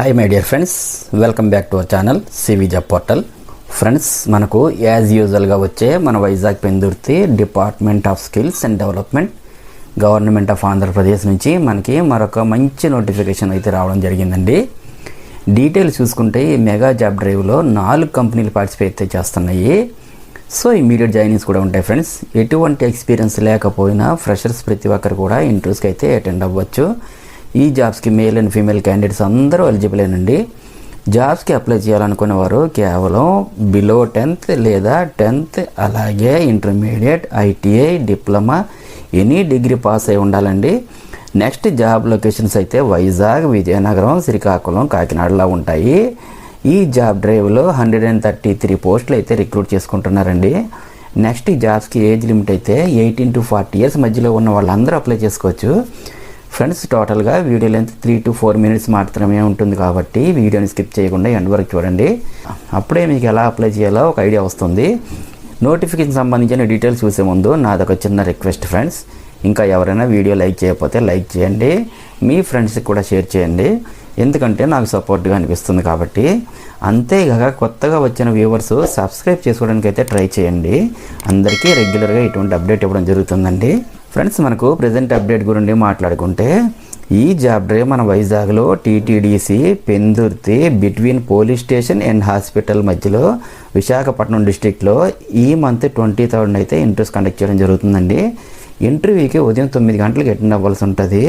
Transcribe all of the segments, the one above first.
Hi my dear friends, welcome back to our channel CV job portal. Friends, మనకు as యూజువల్గా వచ్చే మన Vizag Pendurthi department of skills and development government of Andhra Pradesh నుంచి మనకి మరొక మంచి నోటిఫికేషన్ అయితే రావడం జరిగిందండి. డీటెయిల్స్ చూసుకుంటే ఈ మెగా జాబ్ డ్రైవ్లో 4 కంపెనీలు పార్టిసిపేట్ చేస్తున్నాయి. సో ఇమీడియట్ జాయినింగ్స్ కూడా ఉంటాయి ఫ్రెండ్స్. ఎటువంటి ఎక్స్పీరియన్స్ లేకపోయినా ఫ్రెషర్స్ ప్రతి ఒక్కరు కూడా ఇంటర్వ్యూస్కి అయితే అటెండ్ అవ్వచ్చు. ఈ జాబ్స్కి మేల్ అండ్ ఫీమేల్ క్యాండిడేట్స్ అందరూ ఎలిజిబులేనండి. జాబ్స్కి అప్లై చేయాలనుకునే వారు కేవలం బిలో 10th లేదా 10th, అలాగే intermediate, ITI, diploma, any degree pass అయి ఉండాలండి. నెక్స్ట్ జాబ్ లొకేషన్స్ అయితే వైజాగ్, విజయనగరం, శ్రీకాకుళం, కాకినాడలో ఉంటాయి. ఈ జాబ్ డ్రైవ్లో 133 పోస్టులు అయితే రిక్రూట్ చేసుకుంటున్నారండి. నెక్స్ట్ ఈ జాబ్స్కి ఏజ్ లిమిట్ అయితే 18 to 40 years మధ్యలో ఉన్న వాళ్ళందరూ అప్లై చేసుకోవచ్చు. ఫ్రెండ్స్, టోటల్గా వీడియో లెంత్ 3 to 4 minutes మాత్రమే ఉంటుంది కాబట్టి వీడియోని స్కిప్ చేయకుండా ఎండ్ వరకు చూడండి. అప్పుడే మీకు ఎలా అప్లై చేయాలో ఒక ఐడియా వస్తుంది. నోటిఫికేషన్ సంబంధించిన డీటెయిల్స్ చూసే ముందు నాదొక చిన్న రిక్వెస్ట్ ఫ్రెండ్స్. ఇంకా ఎవరైనా వీడియో లైక్ చేయకపోతే లైక్ చేయండి, మీ ఫ్రెండ్స్కి కూడా షేర్ చేయండి, ఎందుకంటే నాకు సపోర్ట్గా అనిపిస్తుంది కాబట్టి. అంతేగాక కొత్తగా వచ్చిన వ్యూవర్స్ సబ్స్క్రైబ్ చేసుకోవడానికి అయితే ట్రై చేయండి. అందరికీ రెగ్యులర్గా ఇటువంటి అప్డేట్ ఇవ్వడం జరుగుతుందండి. ఫ్రెండ్స్, మనకు ప్రజెంట్ అప్డేట్ గురించి మాట్లాడుకుంటే ఈ జాబ్ డ్రైవ్ మన వైజాగ్లో TTDC Pendurthi between police station and hospital మధ్యలో విశాఖపట్నం డిస్టిక్లో ఈ మంత్ 23rd అయితే ఇంటర్వ్యూస్ కండక్ట్ చేయడం జరుగుతుందండి. ఇంటర్వ్యూకి ఉదయం 9 గంటలకు అటెండ్ అవ్వాల్సి ఉంటుంది.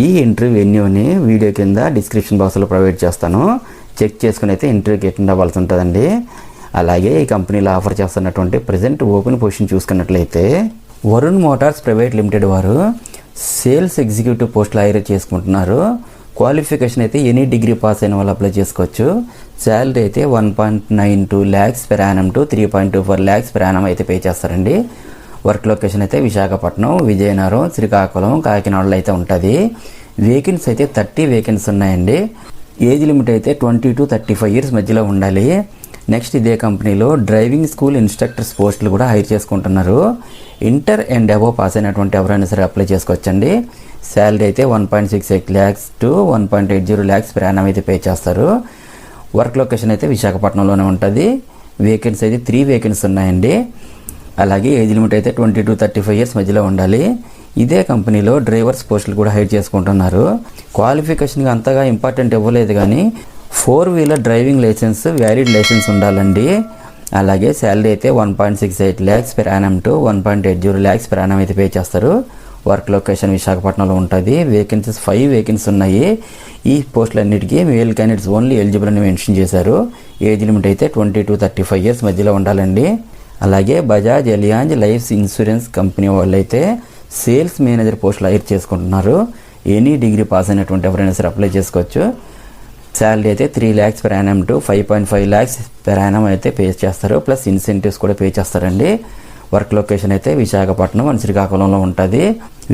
ఈ ఇంటర్వ్యూ వెన్యూని వీడియో కింద డిస్క్రిప్షన్ బాక్స్లో ప్రొవైడ్ చేస్తాను. చెక్ చేసుకుని అయితే ఇంటర్వ్యూకి అటెండ్ అవ్వాల్సి ఉంటుందండి. అలాగే ఈ కంపెనీలో ఆఫర్ చేస్తున్నటువంటి ప్రజెంట్ ఓపెన్ పొజిషన్ చూసుకున్నట్లయితే వరుణ్ మోటార్స్ ప్రైవేట్ లిమిటెడ్ వారు సేల్స్ ఎగ్జిక్యూటివ్ పోస్టులు హైర్ చేసుకుంటున్నారు. క్వాలిఫికేషన్ అయితే ఎనీ డిగ్రీ పాస్ అయిన వాళ్ళు అప్లై చేసుకోవచ్చు. శాలరీ అయితే 1.92 lakhs per annum to 3.24 lakhs per annum అయితే పే చేస్తారండి. వర్క్ లొకేషన్ అయితే విశాఖపట్నం, విజయనగరం, శ్రీకాకుళం, కాకినాడలో అయితే ఉంటుంది. వేకెన్సీ అయితే 30 వేకెన్సీ ఉన్నాయండి. ఏజ్ లిమిట్ అయితే 20 to 35 years మధ్యలో ఉండాలి. నెక్స్ట్ ఇదే కంపెనీలో డ్రైవింగ్ స్కూల్ ఇన్స్ట్రక్టర్స్ పోస్టులు కూడా హైర్ చేసుకుంటున్నారు. ఇంటర్ అండ్ అబోవ్ పాస్ అయినటువంటి ఎవరైనా సరే అప్లై చేసుకోవచ్చండి. శాలరీ అయితే 1.68 lakhs to 1.80 lakhs per annum అయితే పే చేస్తారు. వర్క్ లొకేషన్ అయితే విశాఖపట్నంలోనే ఉంటుంది. వేకెన్సీ అయితే 3 వేకెన్సీ ఉన్నాయండి. అలాగే ఏజ్ లిమిట్ అయితే 20 to 35 years మధ్యలో ఉండాలి. ఇదే కంపెనీలో డ్రైవర్స్ పోస్టులు కూడా హైర్ చేసుకుంటున్నారు. క్వాలిఫికేషన్గా అంతగా ఇంపార్టెంట్ ఇవ్వలేదు, కానీ 4-wheeler driving licence, valid licence ఉండాలండి. అలాగే శాలరీ అయితే 1.68 lakhs per annum to 1.80 lakhs per annum అయితే పే చేస్తారు. వర్క్ లొకేషన్ విశాఖపట్నంలో ఉంటుంది. వేకెన్సీస్ 5 వేకెన్సీ ఉన్నాయి. ఈ పోస్టులన్నిటికీ మేల్ క్యాండిడేట్స్ ఓన్లీ ఎలిజిబుల్ అని మెన్షన్ చేశారు. ఏజ్ లిమిట్ అయితే 20 to 35 years మధ్యలో ఉండాలండి. అలాగే బజాజ్ ఎలియాంజ్ లైఫ్ ఇన్సూరెన్స్ కంపెనీ వాళ్ళు అయితే సేల్స్ మేనేజర్ పోస్టులు హైర్ చేసుకుంటున్నారు. ఎనీ డిగ్రీ పాస్ అయినటువంటి ఎవరైనా సరే అప్లై చేసుకోవచ్చు. శాలరీ అయితే 3 lakhs per annum to 5.5 lakhs per annum అయితే పే చేస్తారు. ప్లస్ ఇన్సెంటివ్స్ కూడా పే చేస్తారండి. వర్క్ లొకేషన్ అయితే విశాఖపట్నం అండ్ శ్రీకాకుళంలో ఉంటుంది.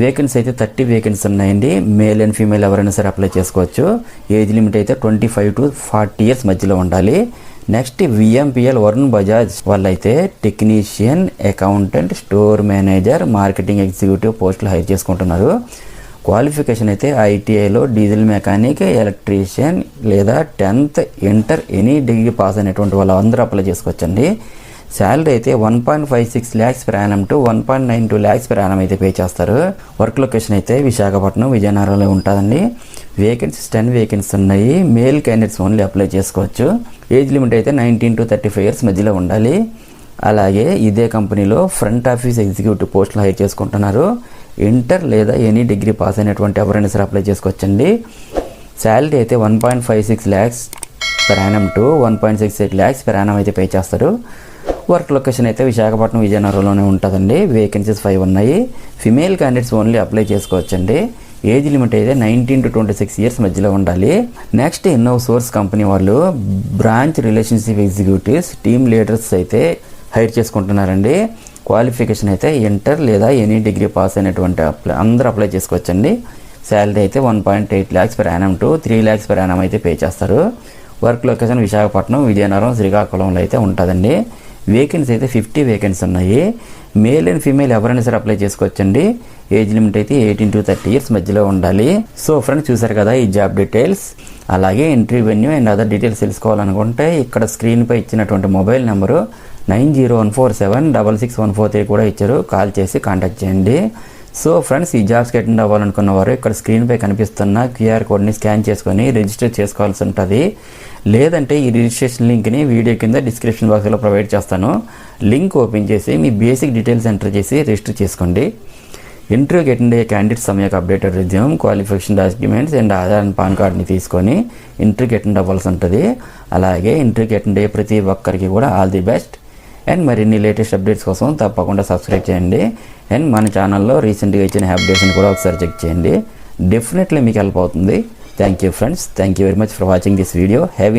వేకెన్సీ అయితే 30 వేకెన్సీ ఉన్నాయండి. మేల్ అండ్ ఫీమేల్ ఎవరైనా సరే అప్లై చేసుకోవచ్చు. ఏజ్ లిమిట్ అయితే 25 to 40 years మధ్యలో ఉండాలి. నెక్స్ట్ విఎంపిఎల్ వరుణ్ బజాజ్ వాళ్ళైతే technician, accountant, store manager, marketing executive పోస్టులు హైర్ చేసుకుంటున్నారు. క్వాలిఫికేషన్ అయితే ఐటీఐలో డీజిల్ మెకానిక్, ఎలక్ట్రీషియన్ లేదా 10th, inter, any degree pass అయినటువంటి వాళ్ళు అందరూ అప్లై చేసుకోవచ్చండి. శాలరీ అయితే 1.56 lakhs per annum to 1.92 lakhs per annum అయితే పే చేస్తారు. వర్క్ లొకేషన్ అయితే విశాఖపట్నం, విజయనగరంలో ఉంటుందండి. వేకెన్సీస్ 10 వేకెన్సీ ఉన్నాయి. మేల్ క్యాండిడేట్స్ ఓన్లీ అప్లై చేసుకోవచ్చు. ఏజ్ లిమిట్ అయితే 19 to 35 years మధ్యలో ఉండాలి. అలాగే ఇదే కంపెనీలో ఫ్రంట్ ఆఫీస్ ఎగ్జిక్యూటివ్ పోస్టులు హైర్ చేసుకుంటున్నారు. ఇంటర్ లేదా ఎనీ డిగ్రీ పాస్ అయినటువంటి ఎవరైనా సరే అప్లై చేసుకోవచ్చండి. శాలరీ అయితే 1.56 lakhs per annum to 1.68 lakhs per annum అయితే పే చేస్తారు. వర్క్ లొకేషన్ అయితే విశాఖపట్నం, విజయనగరంలోనే ఉంటుందండి. వేకెన్సీస్ 5 ఉన్నాయి. ఫిమేల్ క్యాండిడేట్స్ ఓన్లీ అప్లై చేసుకోవచ్చండి. ఏజ్ లిమిట్ అయితే 19 to 26 years మధ్యలో ఉండాలి. నెక్స్ట్ ఇన్నోసోర్స్ కంపెనీ వాళ్ళు branch relationship executives, team leaders అయితే హైర్ చేసుకుంటున్నారండి. క్వాలిఫికేషన్ అయితే ఇంటర్ లేదా ఎనీ డిగ్రీ పాస్ అయినటువంటి అందరూ అప్లై చేసుకోవచ్చండి. శాలరీ అయితే 1.8 lakhs per annum to 3 lakhs per annum అయితే పే చేస్తారు. వర్క్ లొకేషన్ విశాఖపట్నం, విజయనగరం, శ్రీకాకుళంలో అయితే ఉంటుందండి. వేకెన్సీ అయితే 50 వేకెన్సీ ఉన్నాయి. మేల్ అండ్ ఫీమేల్ ఎవరైనా సరే అప్లై చేసుకోవచ్చండి. ఏజ్ లిమిట్ అయితే 18 to 30 years మధ్యలో ఉండాలి. సో ఫ్రెండ్స్ చూసారు కదా ఈ జాబ్ డీటెయిల్స్. అలాగే entry venue and other details తెలుసుకోవాలనుకుంటే ఇక్కడ స్క్రీన్పై ఇచ్చినటువంటి మొబైల్ నెంబరు 9014766143 కూడా ఇచ్చారు. కాల్ చేసి కాంటాక్ట్ చేయండి. సో ఫ్రెండ్స్ ఈ జాబ్స్కి అటెండ్ అవ్వాలనుకున్న వారు ఇక్కడ స్క్రీన్పై కనిపిస్తున్న QR కోడ్ని స్కాన్ చేసుకొని రిజిస్టర్ చేసుకోవాల్సి ఉంటుంది. లేదంటే ఈ రిజిస్ట్రేషన్ లింక్ని వీడియో కింద డిస్క్రిప్షన్ బాక్స్లో ప్రొవైడ్ చేస్తాను. లింక్ ఓపెన్ చేసి మీ బేసిక్ డీటెయిల్స్ ఎంటర్ చేసి రిజిస్టర్ చేసుకోండి. ఇంటర్వ్యూకి అటెండ్ అయ్యే క్యాండిడేట్స్ సమ్ యొక్క updated resume, qualification documents and Aadhaar and pan కార్డ్ని తీసుకొని ఇంటర్వ్యూకి అటెండ్ అవ్వాల్సి ఉంటుంది. అలాగే ఇంటర్వ్యూకి అటెండ్ అయ్యే ప్రతి ఒక్కరికి కూడా ఆల్ ది బెస్ట్. అండ్ మరిన్ని లేటెస్ట్ అప్డేట్స్ కోసం తప్పకుండా సబ్స్క్రైబ్ చేయండి. అండ్ మన ఛానల్లో రీసెంట్గా ఇచ్చిన అప్డేట్స్ని కూడా ఒకసారి చెక్ చేయండి. డెఫినెట్లీ మీకు హెల్ప్ అవుతుంది. Thank you friends. Thank you very much for watching this video.